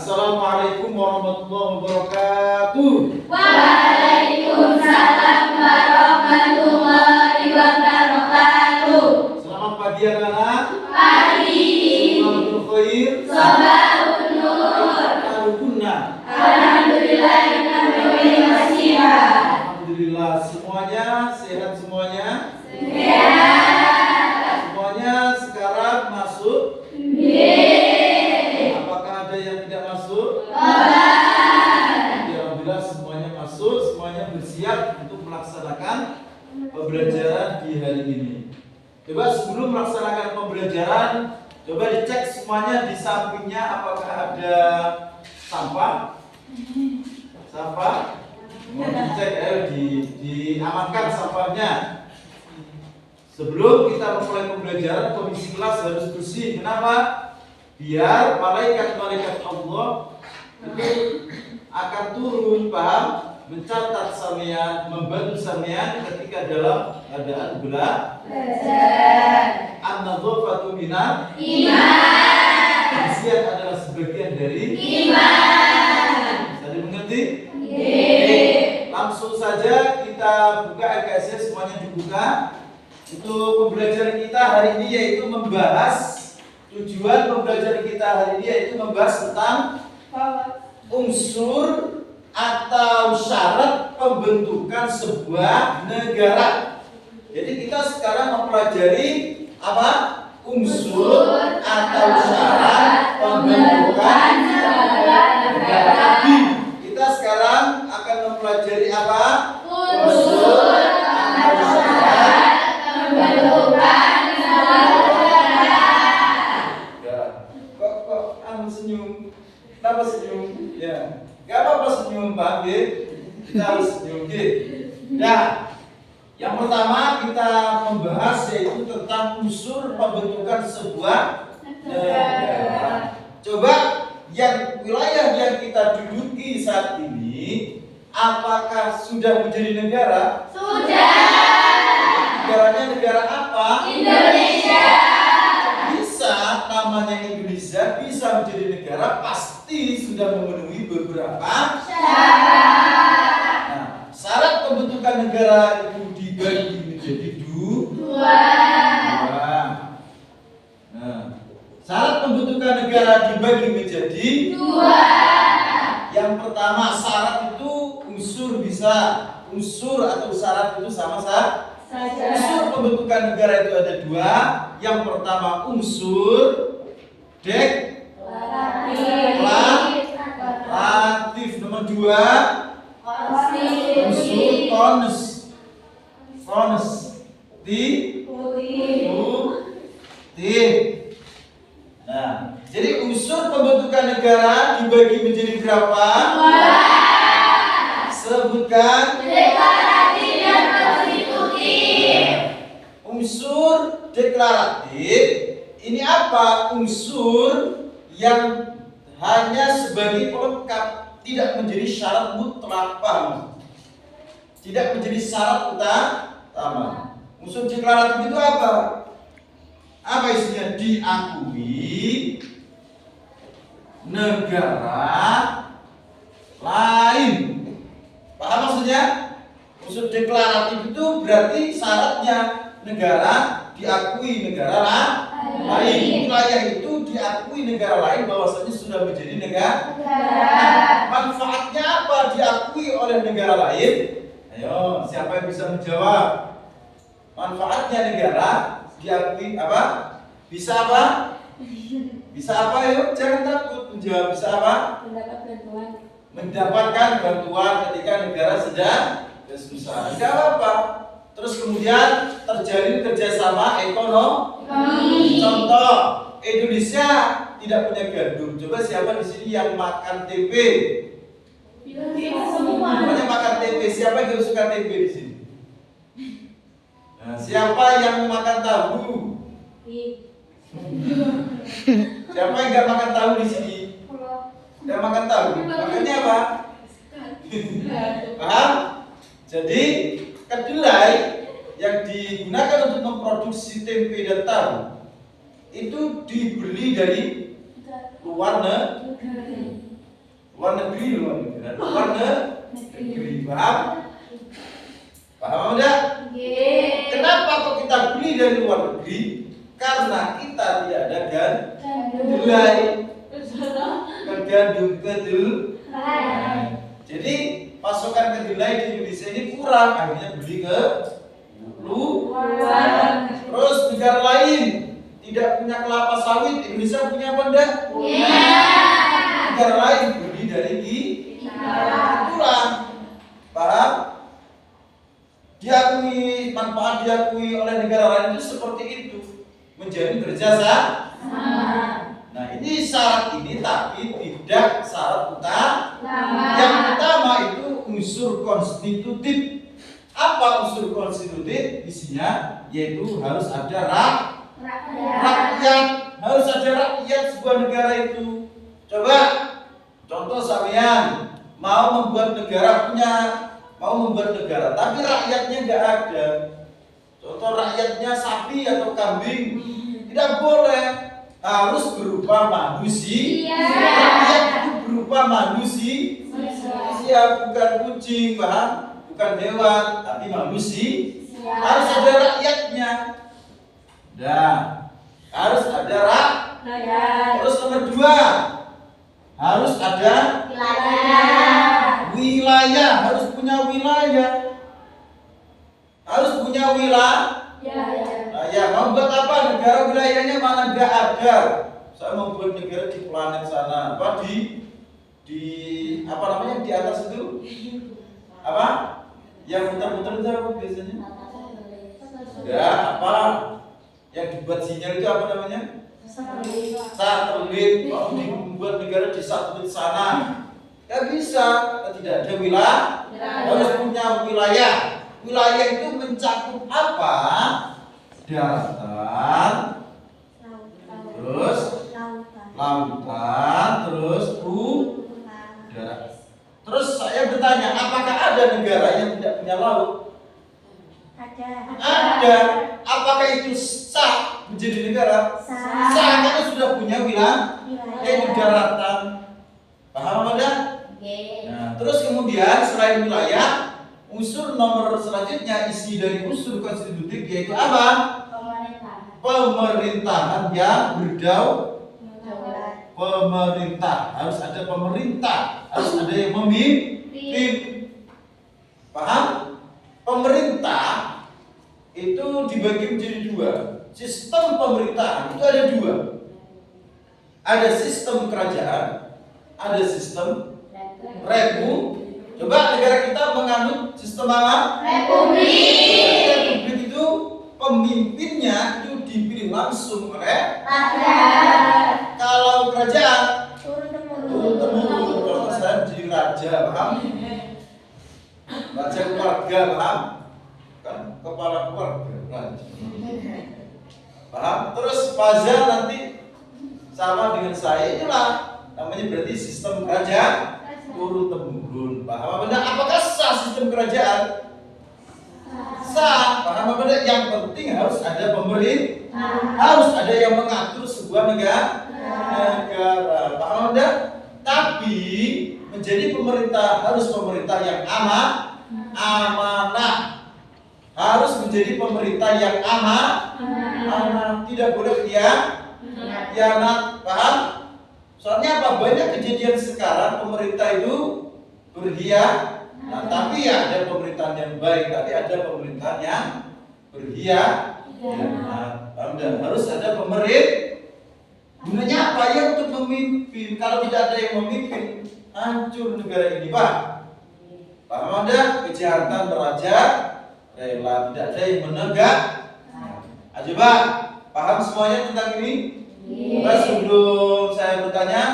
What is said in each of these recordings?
Assalamualaikum warahmatullahi wabarakatuh. Waalaikumsalam warahmatullahi wabarakatuh. Selamat pagi anak-anak. Pagi. Selamat khair. Sabahun nur. Alhamdulillah. Alhamdulillah semuanya sehat semuanya. Sehat. Semuanya sekarang masuk. Apakah ada yang tidak masuk? Alhamdulillah semuanya masuk, semuanya bersiap untuk melaksanakan pembelajaran di hari ini. Coba sebelum melaksanakan pembelajaran, coba dicek semuanya di sampingnya apakah ada sampah. Sampah, mau dicek diamankan sampahnya. Sebelum kita memulai pembelajaran, kondisi kelas harus bersih. Kenapa? Biar malaikat-malaikat Allah itu akan turun, paham? Mencatat sampean, membantu sampean ketika dalam keadaan Belajar. an-nadhafatu minal Iman. kebersihan adalah sebagian dari Iman. Bisa dimengerti? Ye. Langsung saja kita buka LKS, semuanya dibuka. Untuk pembelajaran kita hari ini yaitu membahas tujuan pembelajaran kita hari ini yaitu membahas tentang unsur atau syarat pembentukan sebuah negara. Jadi kita sekarang mempelajari apa? Unsur atau syarat pembentukan negara. Kita sekarang akan mempelajari apa? Unsur atau syarat pembentukan negara. Ya. Kok senyum? Kenapa senyum? Ya. Gak apa-apa senyum, Pak. Kita harus senyum. Nah, yang pertama kita membahas yaitu tentang unsur pembentukan sebuah negara. Coba yang wilayah yang kita duduki saat ini, apakah sudah menjadi negara? Sudah. Negaranya negara apa? Indonesia. Bisa namanya Indonesia bisa menjadi negara pasti sudah memenuhi beberapa Syarat. Nah, syarat pembentukan negara itu dibagi menjadi Dua. Nah, syarat pembentukan negara dibagi menjadi Dua. Yang pertama syarat itu unsur bisa unsur atau syarat itu sama saja. Unsur pembentukan negara itu ada dua. Yang pertama unsur deklaratif. Nomor dua unsur konstitutif. Nah, jadi unsur pembentukan negara dibagi menjadi berapa? Sebutkan. Deklaratif dan konstitutif. Unsur deklaratif ini apa? Unsur yang hanya sebagai pelengkap, tidak menjadi syarat mutlak, paham? Tidak menjadi syarat utama. Unsur deklaratif itu apa? Apa isinya? Diakui negara lain. Paham maksudnya? Unsur deklaratif itu berarti syaratnya negara diakui negara lain. Wilayah itu diakui negara lain bahwasanya sudah menjadi negara. Manfaatnya apa diakui oleh negara lain? Ayo, siapa yang bisa menjawab? Manfaatnya negara diakui apa? Bisa apa? Bisa apa? Yuk, jangan takut menjawab. Bisa apa? Mendapatkan bantuan ketika negara sedang kesusahan. Tidak apa-apa. Terus kemudian terjalin kerjasama ekonomi. Contoh, Indonesia tidak punya gandum. Coba siapa di sini yang makan tempe? Semuanya makan tempe. Siapa yang suka tempe di sini? Nah, siapa yang makan tahu? Siapa yang nggak makan tahu di sini? Nggak makan tahu. Makannya apa? Paham? Jadi kedelai yang digunakan untuk memproduksi tempe dan tahu itu dibeli dari luar negeri. luar negeri loh, luar negeri. Paham? Paham enggak? Kenapa kok kita beli dari luar negeri? Karena kita tidak ada kedelai. Bergandung kedelai. Jadi pasokan kedelai di Indonesia ini kurang, akhirnya beli ke luar. Terus negara lain tidak punya kelapa sawit, Indonesia punya apa enggak? Negara lain beli dari kurang. Paham? Diakui, manfaat diakui oleh negara lain itu seperti itu, menjadi kerjasama. Nah ini syarat ini, tapi tidak syarat utama. Yang utama itu unsur konstitutif. Apa unsur konstitutif? Isinya yaitu harus ada rakyat, harus ada rakyat sebuah negara itu. Coba contoh sampean mau membuat negara tapi rakyatnya nggak ada. Contoh rakyatnya sapi atau kambing, tidak boleh, harus berupa manusia. Rakyat itu berupa manusia, bukan kucing, paham? Bukan hewan, tapi manusia. Harus ada rakyatnya. Nah, harus ada rakyat. Terus nomor 2, harus ada wilayah, harus punya wilayah. Harus punya wilayah. Mau buat apa? Negara wilayahnya mana nggak ada. Saya mau buat negara di planet sana. Apa di apa namanya di atas itu? Apa? Yang muter-muter itu apa biasanya? Ya, apa? Yang dibuat sinyal itu apa namanya? Satelit. Mau dibuat negara di satelit sana. Gak bisa, tidak ada wilayah. Harus punya wilayah. Wilayah itu mencakup apa? Daratan, terus lautan, terus udara. Terus saya bertanya, apakah ada negara yang tidak punya laut? Ada. Apakah itu sah menjadi negara? Sah, karena sudah punya wilayah, yaitu daratan. Paham ada? Nah, terus kemudian selain wilayah, unsur nomor selanjutnya isi dari unsur konstitutif yaitu apa? Pemerintahan yang pemerintah, harus ada pemerintah, harus ada yang memimpin. Paham? Pemerintah itu dibagi menjadi 2. Sistem pemerintahan itu ada 2. Ada sistem kerajaan, ada sistem republik. Coba negara kita menganut sistem apa? Republik. Republik itu pemimpinnya itu dipilih langsung oleh rakyat. Kalau kerajaan turun-temurun. Kalau saya jadi raja, paham? Raja keluarga, paham? Kan kepala keluarga, raja. Paham? Terus Fajar nanti sama dengan saya, itulah namanya berarti sistem kerajaan turun-temurun. Paham apa benar? Apakah sah sistem kerajaan? Sah. Paham apa benar? Yang penting harus ada pemerintah, harus ada yang mengatur sebuah negara. Paham benar? Tapi menjadi pemerintah harus pemerintah yang amanah. Harus menjadi pemerintah yang amanah. Tidak boleh khianat. Paham? Soalnya apa? Banyak kejadian sekarang pemerintah itu berkhianat. Nah, tapi ya ada pemerintahan yang baik, tapi ada pemerintahan yang berkhianat. Dan harus ada pemerintah. Gunanya apa? Ya untuk memimpin. Kalau tidak ada yang memimpin, hancur negara ini, Pak. Paham Anda? Kejahatan meraja, rela, tidak ada yang menegak. Ayo Pak, paham semuanya tentang ini? Coba sebelum saya bertanya,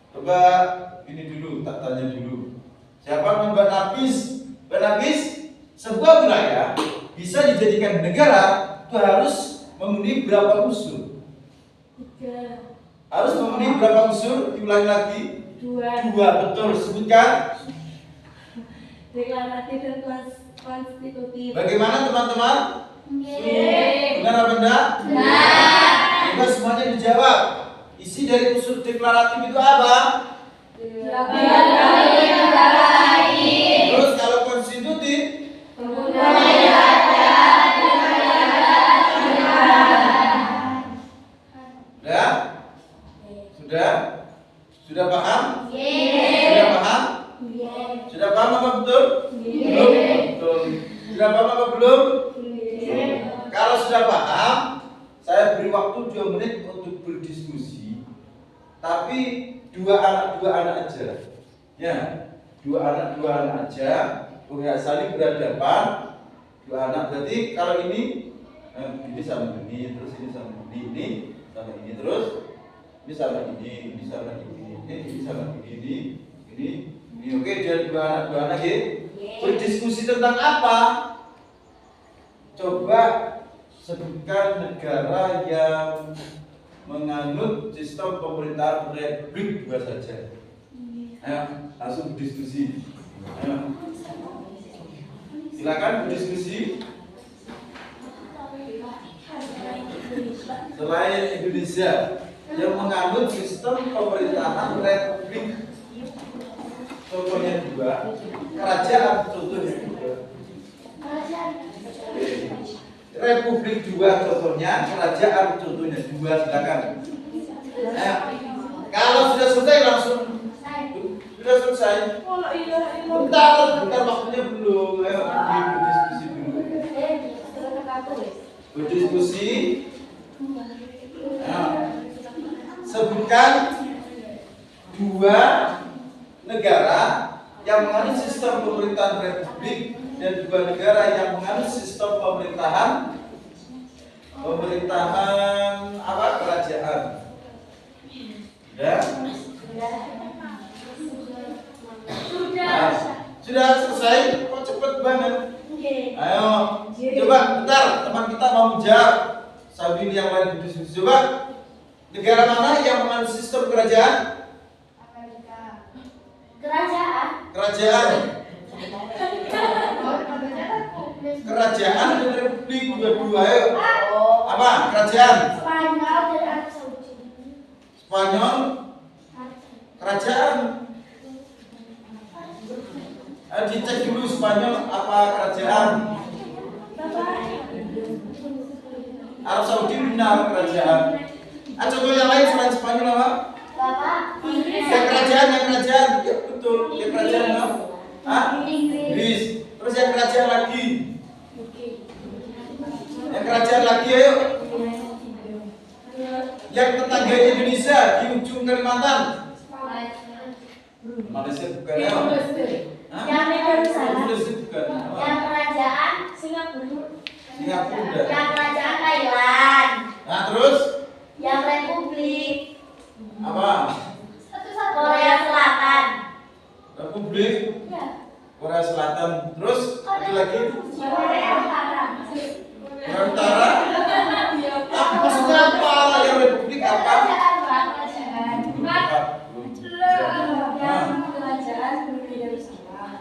coba ini dulu, tak tanya dulu. Siapa Mbak Nafis? Mbak Nafis, sebuah wilayah bisa dijadikan negara itu harus memenuhi berapa unsur? 3. Harus memenuhi berapa unsur? Diulangi lagi. 2, betul. Sebutkan. Deklarasi dan konstitutif. Bagaimana teman-teman? Benar apa enggak? Benar. Coba semuanya dijawab. Isi dari unsur deklaratif itu apa? Terus kalau konstitutif, sudah paham? Sudah paham? Sudah paham apa betul? Belum? Betul. Sudah paham apa belum? Kalau sudah paham, saya beri waktu 2 menit untuk berdiskusi. Tapi dua anak aja. Ya, dua anak aja. Enggak saling berhadapan. 2 anak berarti kalau ini sama ini, terus ini sama ini sama ini, terus ini sama ini sama ini sama ini. Oke, dia 2 anak ya. Berdiskusi tentang apa? Coba sebutkan negara yang menganut sistem pemerintahan republik 2 saja. Ayo, langsung berdiskusi. Ayo. Silakan berdiskusi. Selain Indonesia yang menganut sistem pemerintahan republik, contohnya 2, kerajaan contohnya 2, republik 2 contohnya, kerajaan contohnya 2, silakan. Kalau sudah selesai langsung. Sudah selesai. Bentar waktunya belum. Ayo berdiskusi dulu. Berdiskusi. Sebutkan 2 negara yang menganut sistem pemerintahan republik dan 2 negara yang menganut sistem pemerintahan apa? Kerajaan. Sudah selesai? Kok cepet banget? Ayo, coba bentar, teman kita mau menjawab sambil yang lain berdiskusi. Coba, negara mana yang menganut sistem kerajaan? Kerajaan dan republik dua-dua. Ayo. Apa? Kerajaan? Spanyol? Kerajaan? Dicek dulu Spanyol apa kerajaan? Arab Saudi benar kerajaan. Contoh yang lain selain Spanyol apa? Yang kerajaan. Ya betul, yang kerajaan apa? Inggris. Terus yang kerajaan lagi? Yang kerajaan lagi, ayo. Yang tetangga Indonesia di ujung Kalimantan. Malaysia bukan ya? Yang Yerusalem. Yang kerajaan Singapura. Yang kerajaan Thailand. Nah, terus? Yang republik Apa? Korea Selatan. Republik Korea Selatan. Terus ada lagi? Korea Utara. Korea Utara. Apa maksudnya apa? Yang republik apa?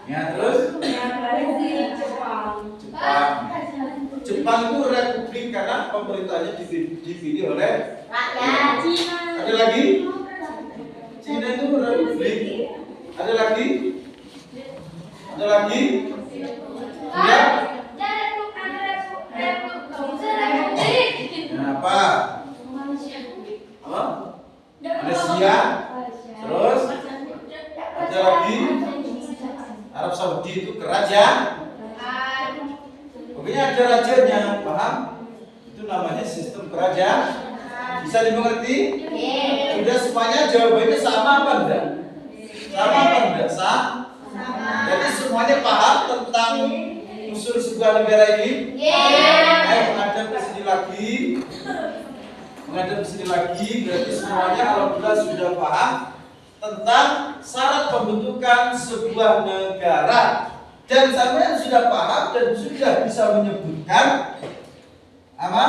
Ya, terus? Jepang itu republik karena pemerintahnya dipilih oleh rakyat. Ada lagi? Cina itu republik. Ada lagi? Ya? Kenapa? Malaysia. Terus? Ada lagi? Arab Saudi itu kerajaan. Pokoknya ada rajanya, paham? Itu namanya sistem kerajaan. Bisa dimengerti? Sudah semuanya jawabannya sama apa enggak? Sama apa enggak? Sama. Jadi semuanya paham tentang unsur sebuah negara ini? Ayo menghadap ke sini lagi. Berarti semuanya alhamdulillah sudah paham tentang syarat pembentukan sebuah negara. Dan sampean sudah paham dan sudah bisa menyebutkan apa?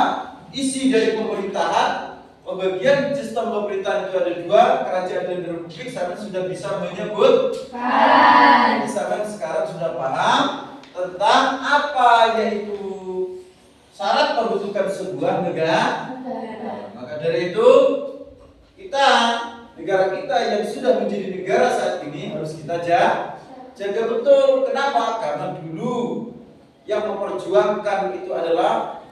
Isi dari pemerintahan. Pembagian sistem pemerintahan itu ada 2, kerajaan dan republik. Sampean sudah bisa menyebut. Jadi sampean sekarang sudah paham tentang apa yaitu syarat pembentukan sebuah negara. Maka dari itu kita negara kita yang sudah menjadi negara saat ini harus kita jaga betul. Kenapa? Karena dulu yang memperjuangkan itu adalah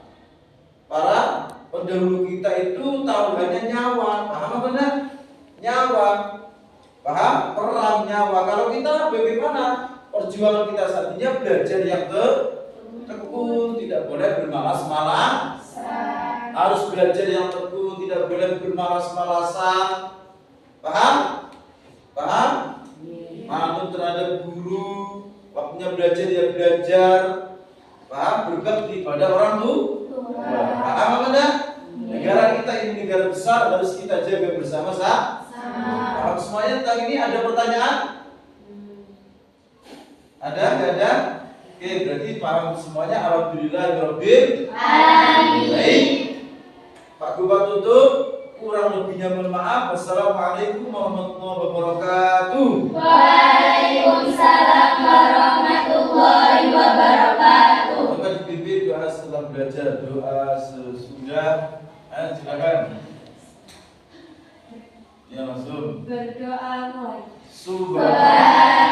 para pendahulu kita itu taruhannya nyawa. Paham apa benar? Nyawa. Paham? Perang nyawa. Kalau kita bagaimana? Perjuangan kita saat ini belajar yang tekun, tidak boleh bermalas-malas. Harus belajar yang tekun, tidak boleh bermalas-malasan. Paham? Paham? Manut terhadap guru, waktunya belajar ya belajar. Paham? Berbakti pada orang tua. Paham apa enggak? Negara kita ini negara besar, harus kita jaga bersama-sama. Paham semuanya tentang ini? Ada pertanyaan? Ada? Enggak ada? Oke, berarti paham semuanya. Alhamdulillahirabbil alamin. Baik. Pak Gubernur tutup. Kurang lebihnya mohon maaf. Wassalamualaikum warahmatullahi wabarakatuh. Waalaikumsalam warahmatullahi wabarakatuh. Maka dipimpin doa setelah belajar, doa sesudah. Silakan. Ya langsung. Berdoa mulai. Subhanallah.